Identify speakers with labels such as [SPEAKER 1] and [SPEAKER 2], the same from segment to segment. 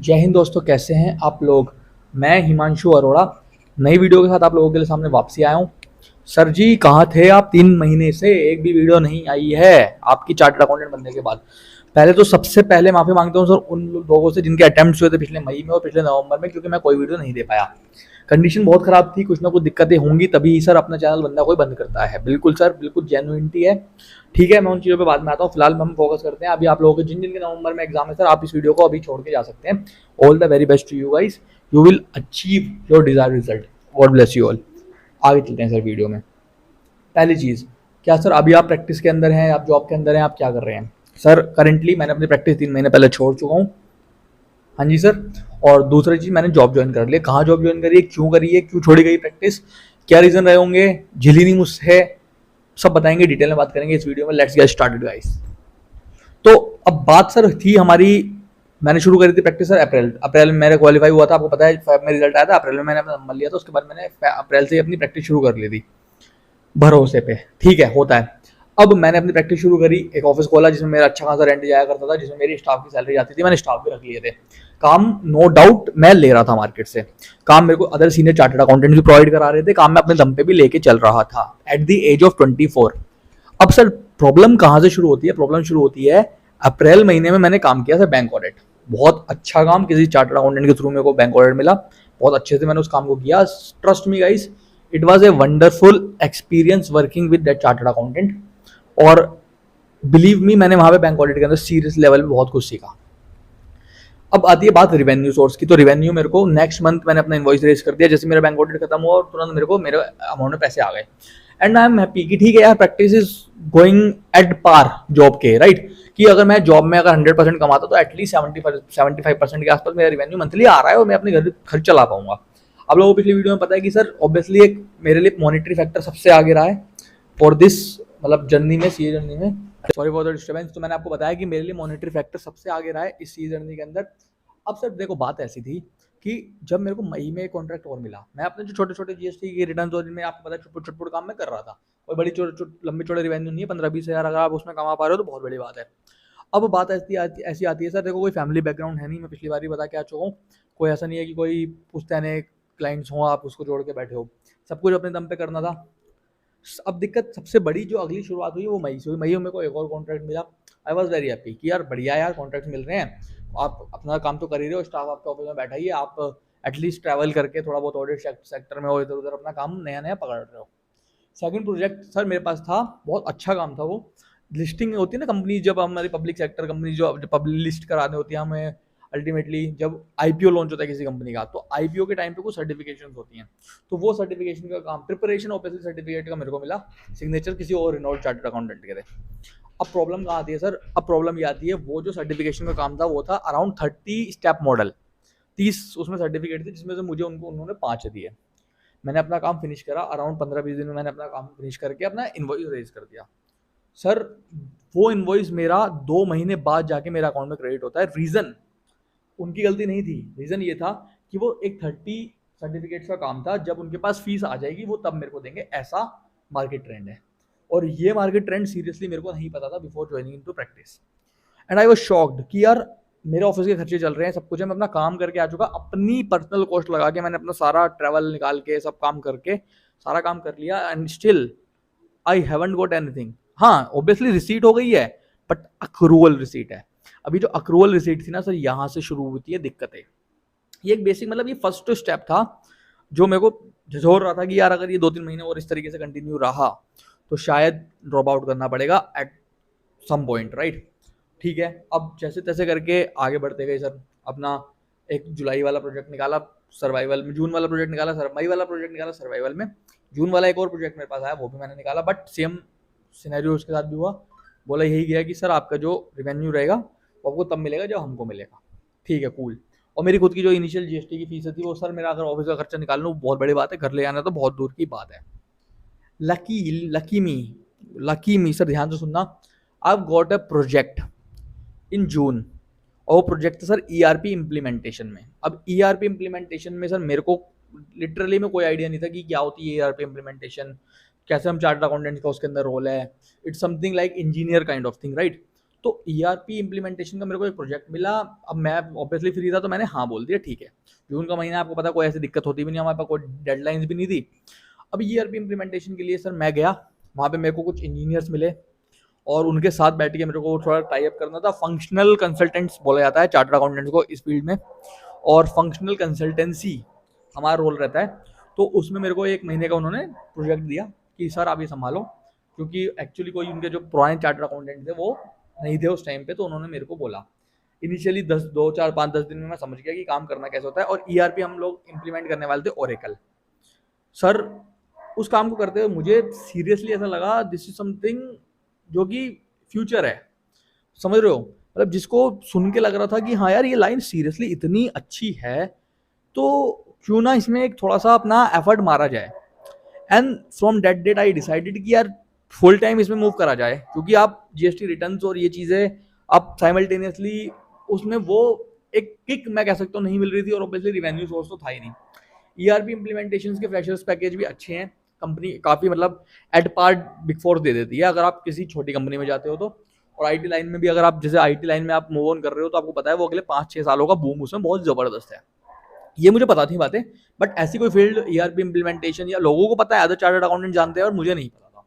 [SPEAKER 1] जय हिंद दोस्तों, कैसे हैं आप लोग। मैं हिमांशु अरोड़ा नई वीडियो के साथ आप लोगों के लिए सामने वापसी आया हूँ। सर जी कहाँ थे आप? 3 महीने से एक भी वीडियो नहीं आई है आपकी चार्टर्ड अकाउंटेंट बनने के बाद। पहले तो सबसे पहले माफी मांगता हूँ सर उन लोगों से जिनके अटेम्प्ट्स हुए थे पिछले मई में और पिछले नवंबर में, क्योंकि मैं कोई वीडियो नहीं दे पाया। कंडीशन बहुत खराब थी, कुछ ना कुछ दिक्कतें होंगी तभी सर अपना चैनल बंदा कोई बंद करता है। बिल्कुल सर, बिल्कुल जेन्युइनिटी है। ठीक है, मैं उन चीज़ों पे बाद में आता हूँ। फिलहाल हम फोकस करते हैं अभी आप लोगों के जिन जिन के नवंबर में एग्जाम है सर, आप इस वीडियो को अभी छोड़ के जा सकते हैं। All the very best to you guys, you will achieve your desire result. God bless you all. आगे चलते हैं सर वीडियो में। पहली चीज़, क्या सर अभी आप प्रैक्टिस के अंदर हैं, आप जॉब के अंदर हैं, आप क्या कर रहे हैं? सर करंटली मैंने अपनी प्रैक्टिस 3 महीने पहले छोड़ चुका हूँ। हाँ जी सर। और दूसरी चीज़, मैंने जॉब ज्वाइन कर लिया। कहाँ जॉब ज्वाइन करी है, क्यों करी है, क्यों छोड़ी गई प्रैक्टिस, क्या रीज़न रहे होंगे, झिली नहीं मुझसे, सब बताएंगे, डिटेल में बात करेंगे इस वीडियो में। Let's get started guys. तो अब बात सर थी हमारी, मैंने शुरू करी थी प्रैक्टिस सर अप्रैल में मेरा क्वालिफाई हुआ था, आपको पता है। फैब में रिजल्ट आया था, अप्रैल में मैंने अपना नंबर लिया था, उसके बाद मैंने अप्रैल से ही अपनी प्रैक्टिस शुरू कर ली थी भरोसे पे। ठीक है, होता है। अब मैंने अपनी प्रैक्टिस शुरू करी, एक ऑफिस खोला जिसमें मेरा अच्छा खासा रेंट जाया करता था, जिसमें मेरी स्टाफ की सैलरी जाती थी, मैंने स्टाफ भी रख लिए थे। काम नो डाउट मैं ले रहा था मार्केट से, काम मेरे को अदर सीनियर चार्टर्ड अकाउंटेंट भी प्रोवाइड करा रहे थे, काम मैं अपने दम पे भी लेके चल रहा था एट द एज ऑफ 24। अब सर प्रॉब्लम कहाँ से शुरू होती है? प्रॉब्लम शुरू होती है अप्रैल महीने में मैंने काम किया था बैंक ऑडिट। बहुत अच्छा काम, किसी चार्टर्ड अकाउंटेंट के थ्रू मेरे को बैंक ऑडिट मिला, बहुत अच्छे से मैंने उस काम को किया। Trust me guys, it was a wonderful experience working with that chartered accountant. और बिलीव मी, मैंने वहां पे बैंक ऑडिट के अंदर सीरियस लेवल पे बहुत कुछ सीखा। अब आती है बात रिवेन्यू सोर्स की। तो रिवेन्यू मेरे को नेक्स्ट मंथ मैंने अपना इनवॉइस रेज कर दिया, जैसे मेरा बैंक ऑडिट खत्म हुआ और तुरंत मेरे को मेरे अमाउंट में पैसे आ गए। एंड आई एम हैप्पी कि ठीक है यार, practice is going at par job के, राइट। कि अगर मैं जॉब में अगर 100% कमाता तो एटलीस्ट 75% के आसपास मेरा रिवेन्यू मंथली आ रहा है और मैं अपने घर खर्च चला पाऊंगा। आप लोगों को पिछली वीडियो में पता है कि सर ऑब्वियसली एक मेरे लिए मॉनिटरी फैक्टर सबसे आगे रहा है फॉर दिस, मतलब जर्नी में, सीए जर्नी में। Sorry for the disturbance. तो मैंने आपको बताया कि मेरे लिए मॉनिटरी फैक्टर सबसे आगे रहा है इस सीए जर्नी के अंदर। अब सर देखो, बात ऐसी थी कि जब मेरे को मई में कॉन्ट्रैक्ट और मिला, मैं अपने जो छोटे छोटे जीएसटी के रिटर्न और जिनमें आपको पता है चुटपुट चुटपुट काम में कर रहा था, कोई बड़ी लंबी चौड़े रिवेन्यू नहीं है, 15-20 हज़ार अगर आप उसमें कमा पा रहे हो तो बहुत बड़ी बात है। अब बात ऐसी आती है सर, देखो कोई फैमिली बैकग्राउंड है नहीं, मैं पिछली बार ही बता के आ चुका हूँ। कोई ऐसा नहीं है कि कोई पुश्तैने क्लाइंट्स हों आप उसको जोड़ के बैठे हो, सब कुछ अपने दम पे करना था। अब दिक्कत सबसे बड़ी जो अगली शुरुआत हुई वो मई से हुई। मई में मेरे को एक और कॉन्ट्रैक्ट मिला। आई वॉज वेरी हैप्पी कि यार बढ़िया यार, कॉन्ट्रैक्ट मिल रहे हैं, आप अपना काम तो कर ही रहे हो, स्टाफ आपके ऑफिस में बैठा ही है, आप एटलीस्ट ट्रैवल करके थोड़ा बहुत ऑडिट सेक्टर में और इधर उधर अपना काम नया नया पकड़ रहे हो। सेकंड प्रोजेक्ट सर मेरे पास था, बहुत अच्छा काम था वो। लिस्टिंग होती है ना कंपनी, जब हमारी पब्लिक सेक्टर कंपनी जो पब्लिक लिस्ट कराने होती है हमें, अल्टीमेटली जब आईपीओ लॉन्च होता है किसी कंपनी का, तो आईपीओ के टाइम पे कुछ सर्टिफिकेशन होती हैं, तो वो सर्टिफिकेशन का काम, प्रिपरेशन ऑब्वियसली सर्टिफिकेट का मेरे को मिला, सिग्नेचर किसी और रिनोल्ड चार्टर्ड अकाउंटेंट के थे। अब प्रॉब्लम कहाँ आती है सर? अब प्रॉब्लम ये आती है, वो जो सर्टिफिकेशन का काम था वो था अराउंड 30 स्टेप मॉडल, 30 उसमें सर्टिफिकेट थे, जिसमें से मुझे उन्होंने 5 दिए। मैंने अपना काम फिनिश करा, अराउंड 15-20 दिन में मैंने अपना काम फिनिश करके अपना इनवॉइस रेज कर दिया। सर वो इनवॉइस मेरा 2 महीने बाद जाके मेरा अकाउंट में क्रेडिट होता है। रीजन उनकी गलती नहीं थी, रीजन ये था कि वो एक 30 सर्टिफिकेट्स का काम था, जब उनके पास फीस आ जाएगी वो तब मेरे को देंगे, ऐसा मार्केट ट्रेंड है। और ये मार्केट ट्रेंड सीरियसली मेरे को नहीं पता था before joining into practice. And I was shocked कि यार मेरे ऑफिस के खर्चे चल रहे हैं, सब कुछ है, मैं अपना काम करके आ चुका, अपनी पर्सनल कॉस्ट लगा के मैंने अपना सारा ट्रैवल निकाल के सब काम करके सारा काम कर लिया, and still I haven't got anything. हाँ ऑब्वियसली रिसीट हो गई है, बट अक्रूवल रिसीट है। अभी जो अक्रूवल रिसीट थी ना सर, यहाँ से शुरू होती है दिक्कतें। ये एक बेसिक, मतलब ये फर्स्ट स्टेप था जो मेरे को झोर रहा था कि यार अगर ये 2-3 महीने और इस तरीके से कंटिन्यू रहा तो शायद ड्रॉप आउट करना पड़ेगा एट सम पॉइंट, राइट। ठीक है, अब जैसे तैसे करके आगे बढ़ते गए सर। अपना एक जुलाई वाला प्रोजेक्ट निकाला सर्वाइवल में, जून वाला प्रोजेक्ट निकाला मई वाला प्रोजेक्ट निकाला सर्वाइवल में, जून वाला एक और प्रोजेक्ट मेरे पास आया वो भी मैंने निकाला, बट सेम सिनेरियो उसके साथ भी हुआ। बोला यही गया कि सर आपका जो रिवेन्यू रहेगा वो आपको तब मिलेगा जब हमको मिलेगा। ठीक है, कूल। और मेरी खुद की जो इनिशियल जीएसटी की फीस थी वो सर, मेरा अगर ऑफिस का खर्चा निकाल लूँ बहुत बड़ी बात है, घर ले आना तो बहुत दूर की बात है। लकी मी सर, ध्यान से सुनना। I got a project in जून, और वो प्रोजेक्ट था सर ईआरपी इम्प्लीमेंटेशन में। अब ईआरपी इम्प्लीमेंटेशन में सर मेरे को लिटरली में कोई आइडिया नहीं था कि क्या होती है ईआरपी इम्प्लीमेंटेशन, कैसे हम चार्टर्ड अकाउंटेंट का उसके अंदर रोल है। It's something like engineer kind of thing, right. तो ईआरपी इम्प्लीमेंटेशन का मेरे को एक प्रोजेक्ट मिला। अब मैं ऑब्वियसली फ्री था तो मैंने हाँ बोल दिया, ठीक है। जून का महीना आपको पता कोई ऐसी दिक्कत होती भी नहीं, हमारे पास कोई डेडलाइंस भी नहीं थी। अब ईआरपी इम्प्लीमेंटेशन के लिए सर मैं गया, वहाँ पे मेरे को कुछ इंजीनियर्स मिले और उनके साथ बैठ के मेरे को थोड़ा टाई अप करना था। फंक्शनल कंसल्टेंट्स बोला जाता है चार्टर्ड अकाउंटेंट्स को इस फील्ड में, और फंक्शनल कंसल्टेंसी हमारा रोल रहता है। तो उसमें मेरे को 1 महीने का उन्होंने प्रोजेक्ट दिया कि सर आप ये संभालो, क्योंकि एक्चुअली कोई उनके जो पुराने चार्टर्ड अकाउंटेंट थे वो नहीं थे उस टाइम पे। तो उन्होंने मेरे को बोला इनिशियली 10 दिन में मैं समझ गया कि काम करना कैसे होता है। और ईआरपी हम लोग इम्प्लीमेंट करने वाले थे ओरेकल। सर उस काम को करते हुए मुझे सीरियसली ऐसा लगा दिस इज समथिंग जो कि फ्यूचर है, समझ रहे हो। मतलब जिसको सुन के लग रहा था कि हाँ यार ये लाइन सीरियसली इतनी अच्छी है, तो क्यों ना इसमें एक थोड़ा सा अपना एफर्ट मारा जाए। And from that date I decided कि यार फुल टाइम इसमें मूव करा जाए, क्योंकि आप जीएसटी रिटर्न्स और ये चीज़ें आप साइमल्टेनियसली उसमें वो एक किक मैं कह सकता हूँ नहीं मिल रही थी, और ऑब्वियसली रिवेन्यू सोर्स तो था ही नहीं। ईआरपी इम्प्लीमेंटेशन के फ्रेशर्स पैकेज भी अच्छे हैं, कंपनी काफ़ी मतलब एट पार बिग फोर दे देती है अगर आप किसी छोटी कंपनी में जाते हो तो। और आईटी लाइन में भी अगर आप जैसे आईटी लाइन में आप मूव ऑन कर रहे हो तो आपको पता है वो अगले 5-6 सालों का बूम उसमें बहुत ज़बरदस्त है। ये मुझे पता थी बातें, बट ऐसी कोई फील्ड ईआरपी इम्प्लीमेंटेशन या लोगों को पता है, अदर चार्टर्ड अकाउंटेंट जानते हैं और मुझे नहीं पता था।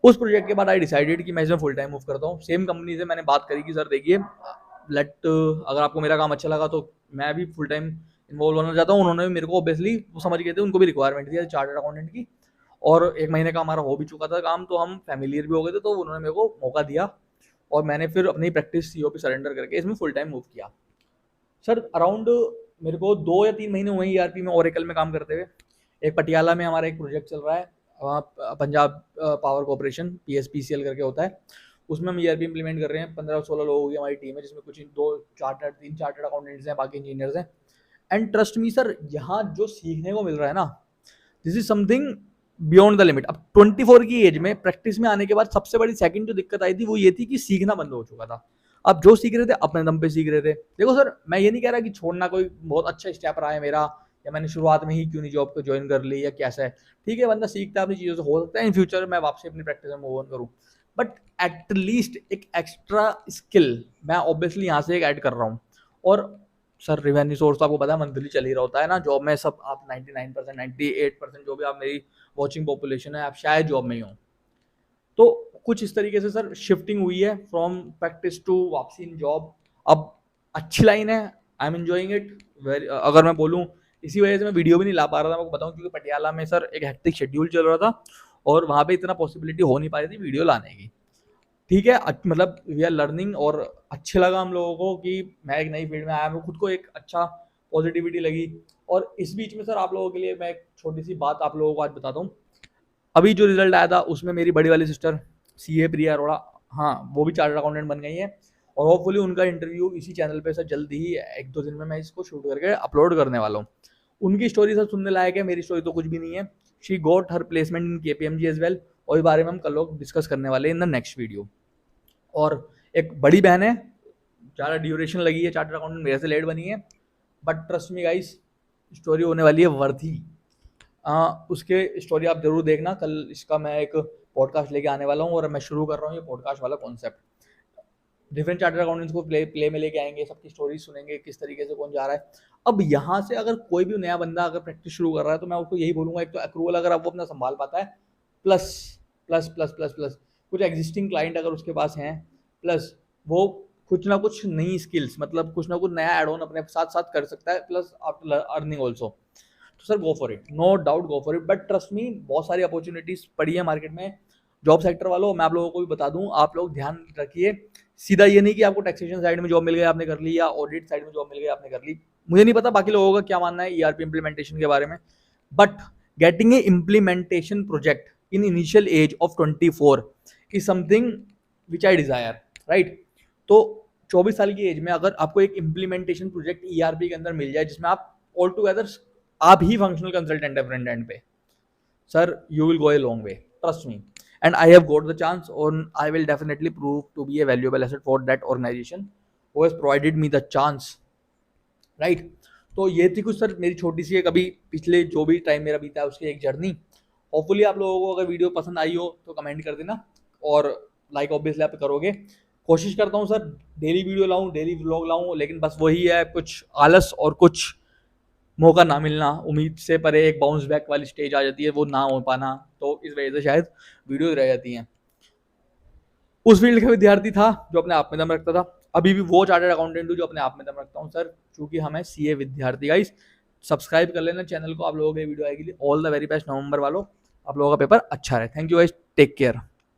[SPEAKER 1] उस प्रोजेक्ट के बाद आई डिसाइडेड कि मैं इसमें फुल टाइम मूव करता हूँ। सेम कंपनी से मैंने बात करी कि सर देखिए अगर आपको मेरा काम अच्छा लगा तो मैं भी फुल टाइम इन्वॉल्व होना चाहता हूँ। उन्होंने भी मेरे को ऑब्वियसली वो समझ गए थे, उनको भी रिक्वायरमेंट थी चार्टर्ड अकाउंटेंट की, और 1 महीने का हमारा हो भी चुका था काम, तो हम फैमिलियर भी हो गए थे। तो उन्होंने मेरे को मौका दिया और मैंने फिर अपनी प्रैक्टिस सीओपी सरेंडर करके इसमें फुल टाइम मूव किया। सर अराउंड मेरे को 2 या 3 महीने हुए ईआरपी में ओरेकल में काम करते हुए। एक पटियाला में हमारा एक प्रोजेक्ट चल रहा है, पंजाब पावर कॉर्पोरेशन पीएसपीसीएल करके होता है, उसमें हम ईआरपी इंप्लीमेंट कर रहे हैं। 15-16 लोगों की हमारी टीम है, जिसमें कुछ 3 चार्टर्ड अकाउंटेंट्स हैं, बाकी इंजीनियर्स हैं। एंड ट्रस्ट मी सर, यहाँ जो सीखने को मिल रहा है ना, this is something beyond the limit. अब 24 की एज में प्रैक्टिस में आने के बाद सबसे बड़ी सेकंड जो दिक्कत आई थी वो ये थी कि सीखना बंद हो चुका था। अब जो सीख रहे थे अपने दम पे सीख रहे थे। देखो सर, मैं ये नहीं कह रहा कि छोड़ना कोई बहुत अच्छा स्टेप रहा है मेरा, या मैंने शुरुआत में ही क्यों नहीं जॉब को ज्वाइन कर ली या कैसा है। ठीक है, बंदा सीखता है अपनी चीज़ों से, हो सकता है इन फ्यूचर मैं वापसी अपनी प्रैक्टिस में मूव ऑन करूँ, बट एटलीस्ट एक एक्स्ट्रा स्किल मैं ऑब्वियसली यहाँ से एक ऐड कर रहा हूँ। और सर रिवेन्यू सोर्स तो आपको पता है मंथली चल ही रहा होता है ना जॉब में। सब आप 99% 98% जो भी आप मेरी वॉचिंग पॉपुलेशन है, आप शायद जॉब में ही हो। तो कुछ इस तरीके से सर शिफ्टिंग हुई है फ्रॉम प्रैक्टिस टू वापसी इन जॉब। अब अच्छी लाइन है, I am enjoying it very. अगर मैं बोलूँ इसी वजह से मैं वीडियो भी नहीं ला पा रहा था, मैं आपको बताऊँ, क्योंकि पटियाला में सर एक हेक्टिक शेड्यूल चल रहा था और वहाँ पे इतना पॉसिबिलिटी हो नहीं पा रही थी वीडियो लाने की। ठीक है, मतलब वी आर लर्निंग, और अच्छे लगा हम लोगों को कि मैं एक नई फील्ड में आया हूँ, खुद को एक अच्छा पॉजिटिविटी लगी। और इस बीच में सर आप लोगों के लिए मैं एक छोटी सी बात आप लोगों को आज बताता हूँ। अभी जो रिजल्ट आया था उसमें मेरी बड़ी वाली सिस्टर सीए प्रिया अरोड़ा, हाँ वो भी चार्टर्ड अकाउंटेंट बन गई है, और होपफुली उनका इंटरव्यू इसी चैनल पे सर जल्दी ही 1-2 दिन में मैं इसको शूट करके अपलोड करने वाला हूँ। उनकी स्टोरी सर सुनने लायक है, मेरी स्टोरी तो कुछ भी नहीं है। She got her placement in KPMG as well, और इस बारे में हम कल लोग डिस्कस करने वाले हैं इन द नेक्स्ट वीडियो। और एक बड़ी बहन है, ज़्यादा ड्यूरेशन लगी है, चार्टर्ड अकाउंटेंट मेरे से लेट बनी है, but trust me guys story होने वाली है वर्थी। उसके स्टोरी आप जरूर देखना, कल इसका मैं एक पॉडकास्ट लेके आने वाला हूँ, और मैं शुरू कर रहा हूँ ये पॉडकास्ट वाला कॉन्सेप्ट। डिफरेंट चार्टर्ड अकाउंटेंट्स को प्ले में लेके आएंगे, सबकी स्टोरी सुनेंगे किस तरीके से कौन जा रहा है। अब यहाँ से अगर कोई भी नया बंदा अगर प्रैक्टिस शुरू कर रहा है तो मैं उसको यही बोलूँगा, एक तो एक्रूवल अगर आप वो अपना संभाल पाता है, plus plus plus plus plus कुछ एग्जिस्टिंग क्लाइंट अगर उसके पास हैं, प्लस वो कुछ ना कुछ नई स्किल्स, मतलब कुछ ना कुछ नया एड ऑन अपने साथ साथ कर सकता है, प्लस आफ्टर अर्निंग ऑल्सो, तो sir go for it, no doubt go for it. But trust me बहुत सारी अपॉर्चुनिटीज पड़ी है मार्केट में जॉब सेक्टर वालों। मैं आप लोगों को भी बता दूं, आप लोग ध्यान रखिए, सीधा ये नहीं कि आपको टैक्सेशन साइड में जॉब मिल गई आपने कर ली, या ऑडिट साइड में जॉब मिल गई आपने कर ली। मुझे नहीं पता बाकी लोगों का क्या मानना है ईआरपी इंप्लीमेंटेशन के बारे में, but getting a implementation project in initial age of 24 is something which I desire, right. तो 24 साल की एज में अगर आपको एक इम्प्लीमेंटेशन प्रोजेक्ट ईआरपी के अंदर मिल जाए जिसमें आप ऑल टुगेदर आप ही फंक्शनल कंसल्टेंट है फ्रंट एंड पे, sir you will go a long way, trust me, and I have got the chance, and I will definitely prove to be a valuable asset for that organization who has provided me the chance, right। तो ये थी कुछ sir मेरी छोटी सी एक अभी पिछले जो भी टाइम मेरा बीता है उसकी एक जर्नी। होपफुली आप लोगों को अगर वीडियो पसंद आई हो तो कमेंट कर देना, और लाइक ऑब्वियसली आप करोगे। कोशिश करता हूँ सर डेली वीडियो लाऊं, डेली व्लॉग लाऊं, लेकिन बस वही है, कुछ आलस और कुछ मौका ना मिलना, उम्मीद से परे एक बाउंस बैक वाली स्टेज आ जाती है, वो ना हो पाना, तो इस वजह से शायद वीडियो रह जाती हैं। उस फील्ड का विद्यार्थी था जो अपने आप में दम रखता था, अभी भी वो चार्टर्ड अकाउंटेंट हूँ जो अपने आप में दम रखता हूँ सर, क्योंकि हमें सीए विद्यार्थी। गाइस सब्सक्राइब कर लेना चैनल को, आप लोगों के वीडियो आएगी। ऑल द वेरी बेस्ट नवंबर वालों, आप लोगों का पेपर अच्छा रहे। Thank you guys, take care.